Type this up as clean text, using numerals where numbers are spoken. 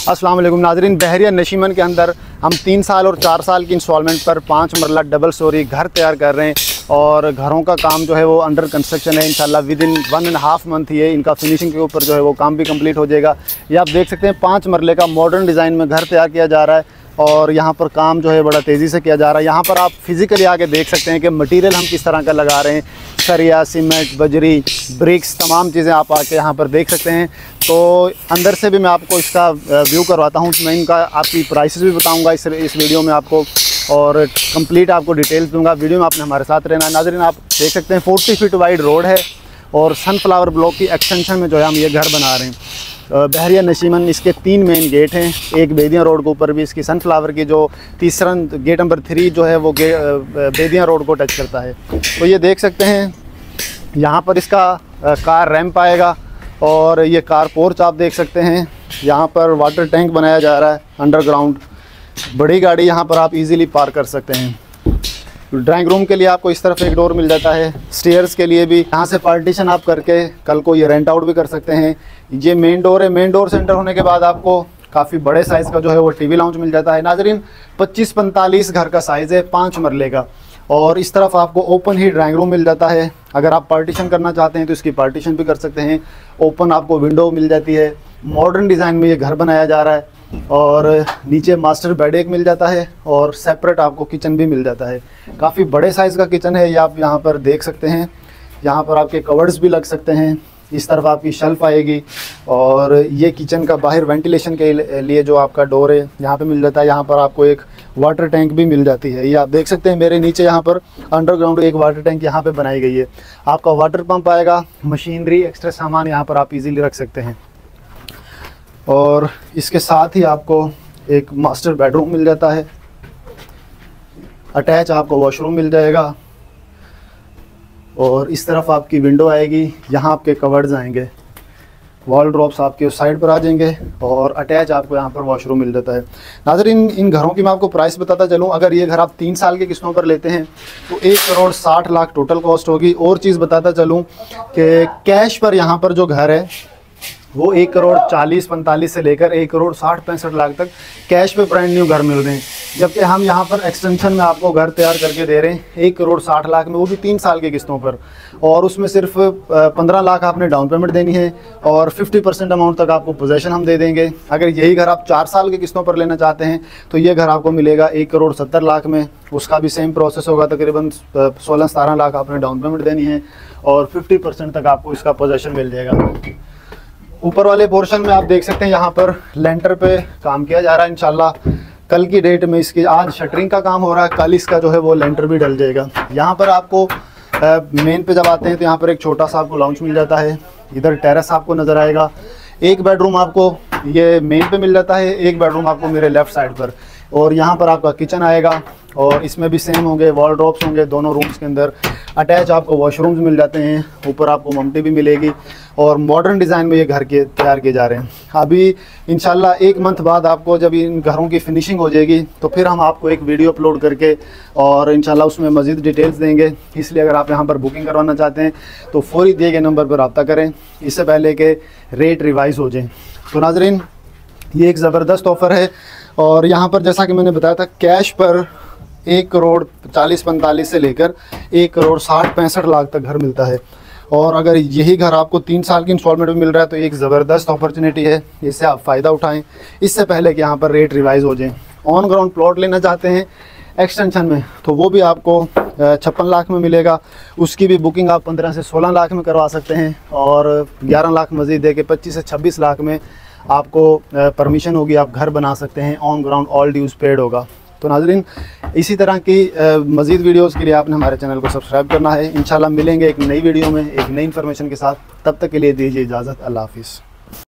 अस्सलाम वालेकुम नाज़रीन, बहरिया नशीमन के अंदर हम 3 साल और 4 साल की इंस्टॉलमेंट पर 5 मरला डबल स्टोरी घर तैयार कर रहे हैं और घरों का काम जो है वो अंडर कंस्ट्रक्शन है। इंशाल्लाह विद इन 1.5 मंथ ये इनका फिनिशिंग के ऊपर जो है वो काम भी कंप्लीट हो जाएगा। ये आप देख सकते हैं 5 मरले का मॉडर्न डिज़ाइन में घर तैयार किया जा रहा है और यहाँ पर काम जो है बड़ा तेज़ी से किया जा रहा है। यहाँ पर आप फिज़िकली आके देख सकते हैं कि मटेरियल हम किस तरह का लगा रहे हैं। सरिया, सीमेंट, बजरी, ब्रिक्स, तमाम चीज़ें आप आके यहाँ पर देख सकते हैं। तो अंदर से भी मैं आपको इसका व्यू करवाता हूँ। मैं इनका आपकी प्राइसेस भी बताऊँगा इस वीडियो में आपको, और कंप्लीट आपको डिटेल्स दूँगा। वीडियो में आपने हमारे साथ रहना है। नाज़रीन आप देख सकते हैं 40 फीट वाइड रोड है और सनफ्लावर ब्लॉक की एक्सटेंशन में जो है हम ये घर बना रहे हैं। बहरिया नशीमन इसके 3 मेन गेट हैं। एक बेदिया रोड के ऊपर भी इसकी सनफ्लावर की जो तीसरा गेट नंबर 3 जो है वो बेदिया रोड को टच करता है। तो ये देख सकते हैं यहाँ पर इसका कार रैंप आएगा और ये कार पोर्च आप देख सकते हैं। यहाँ पर वाटर टैंक बनाया जा रहा है अंडरग्राउंड। बड़ी गाड़ी यहाँ पर आप इजीली पार्क कर सकते हैं। ड्राइंग रूम के लिए आपको इस तरफ एक डोर मिल जाता है। स्टेयर्स के लिए भी यहाँ से पार्टीशन आप करके कल को ये रेंट आउट भी कर सकते हैं। ये मेन डोर है। मेन डोर से एंटर होने के बाद आपको काफ़ी बड़े साइज़ का जो है वो टीवी लाउंज मिल जाता है। नाजरीन 25-45 घर का साइज़ है, 5 मरले का। और इस तरफ आपको ओपन ही ड्राइंग रूम मिल जाता है। अगर आप पार्टीशन करना चाहते हैं तो इसकी पार्टीशन भी कर सकते हैं। ओपन आपको विंडो मिल जाती है। मॉडर्न डिज़ाइन में ये घर बनाया जा रहा है और नीचे मास्टर बेड एक मिल जाता है और सेपरेट आपको किचन भी मिल जाता है। काफ़ी बड़े साइज़ का किचन है, ये आप यहाँ पर देख सकते हैं। यहाँ पर आपके कवर्ड्स भी लग सकते हैं। इस तरफ आपकी शेल्फ आएगी और ये किचन का बाहर वेंटिलेशन के लिए जो आपका डोर है यहाँ पे मिल जाता है। यहाँ पर आपको एक वाटर टैंक भी मिल जाती है। ये आप देख सकते हैं मेरे नीचे यहाँ पर अंडरग्राउंड एक वाटर टैंक यहाँ पे बनाई गई है। आपका वाटर पंप आएगा, मशीनरी, एक्स्ट्रा सामान यहाँ पर आप इजीली रख सकते हैं। और इसके साथ ही आपको एक मास्टर बेडरूम मिल जाता है। अटैच आपको वॉशरूम मिल जाएगा और इस तरफ आपकी विंडो आएगी। यहाँ आपके कवर्ड्स आएंगे, वॉल ड्रॉप्स आपके उस साइड पर आ जाएंगे और अटैच आपको यहाँ पर वॉशरूम मिल जाता है। नाज़रीन इन घरों की मैं आपको प्राइस बताता चलूँ। अगर ये घर आप 3 साल की किस्तों पर लेते हैं तो 1,60,00,000 टोटल कॉस्ट होगी। और चीज़ बताता चलूँ कि कैश पर यहाँ पर जो घर है वो 1,40,45 से लेकर 1,60,65,00,000 तक कैश पे ब्रांड न्यू घर मिल रहे हैं। जबकि हम यहाँ पर एक्सटेंशन में आपको घर तैयार करके दे रहे हैं 1,60,00,000 में, वो भी 3 साल की किस्तों पर। और उसमें सिर्फ 15 लाख आपने डाउन पेमेंट देनी है और 50% अमाउंट तक आपको पोजेसन हम दे देंगे। अगर यही घर आप 4 साल की किस्तों पर लेना चाहते हैं तो ये घर आपको मिलेगा 1,70,00,000 में। उसका भी सेम प्रोसेस होगा, तकरीबन 16-17 लाख आपने डाउन पेमेंट देनी है और 50% तक आपको इसका पोजेसन मिल जाएगा। ऊपर वाले पोर्शन में आप देख सकते हैं यहाँ पर लेंटर पे काम किया जा रहा है। इंशाल्लाह कल की डेट में इसकी, आज शटरिंग का काम हो रहा है, कल इसका जो है वो लेंटर भी डल जाएगा। यहाँ पर आपको मेन पे जब आते हैं तो यहाँ पर एक छोटा सा आपको लाउंज मिल जाता है। इधर टेरेस आपको नज़र आएगा। एक बेडरूम आपको ये मेन पे मिल जाता है, एक बेडरूम आपको मेरे लेफ़्ट साइड पर। और यहाँ पर आपका किचन आएगा और इसमें भी सेम होंगे, वॉल ड्रॉप्स होंगे दोनों रूम्स के अंदर। अटैच आपको वॉशरूम्स मिल जाते हैं। ऊपर आपको ममटी भी मिलेगी और मॉडर्न डिज़ाइन में ये घर के तैयार किए जा रहे हैं। अभी इंशाल्लाह 1 मंथ बाद आपको जब इन घरों की फिनिशिंग हो जाएगी तो फिर हम आपको एक वीडियो अपलोड करके और इंशाल्लाह उसमें मज़ीद डिटेल्स देंगे। इसलिए अगर आप यहाँ पर बुकिंग करवाना चाहते हैं तो फौरी दिए गए नंबर पर रब्ता करें, इससे पहले कि रेट रिवाइज़ हो जाए। तो नाज़रीन ये एक ज़बरदस्त ऑफ़र है और यहाँ पर जैसा कि मैंने बताया था कैश पर 1,40,45 से लेकर 1,60,65,00,000 तक घर मिलता है। और अगर यही घर आपको 3 साल की इंस्टॉलमेंट में मिल रहा है तो एक ज़बरदस्त अपॉर्चुनिटी है, इससे आप फ़ायदा उठाएं इससे पहले कि यहाँ पर रेट रिवाइज़ हो जाए। ऑन ग्राउंड प्लॉट लेना चाहते हैं एक्सटेंशन में तो वो भी आपको 56 लाख में मिलेगा। उसकी भी बुकिंग आप 15 से 16 लाख में करवा सकते हैं और 11 लाख मज़ीद दे के 25 से 26 लाख में आपको परमिशन होगी, आप घर बना सकते हैं। On ground all dues paid होगा। तो नाज़रीन इसी तरह की मज़ीद वीडियोज़ के लिए आपने हमारे चैनल को सब्सक्राइब करना है। इंशाल्लाह मिलेंगे एक नई वीडियो में एक नई इन्फॉर्मेशन के साथ। तब तक के लिए दीजिए इजाज़त। अल्लाह हाफ़िज़।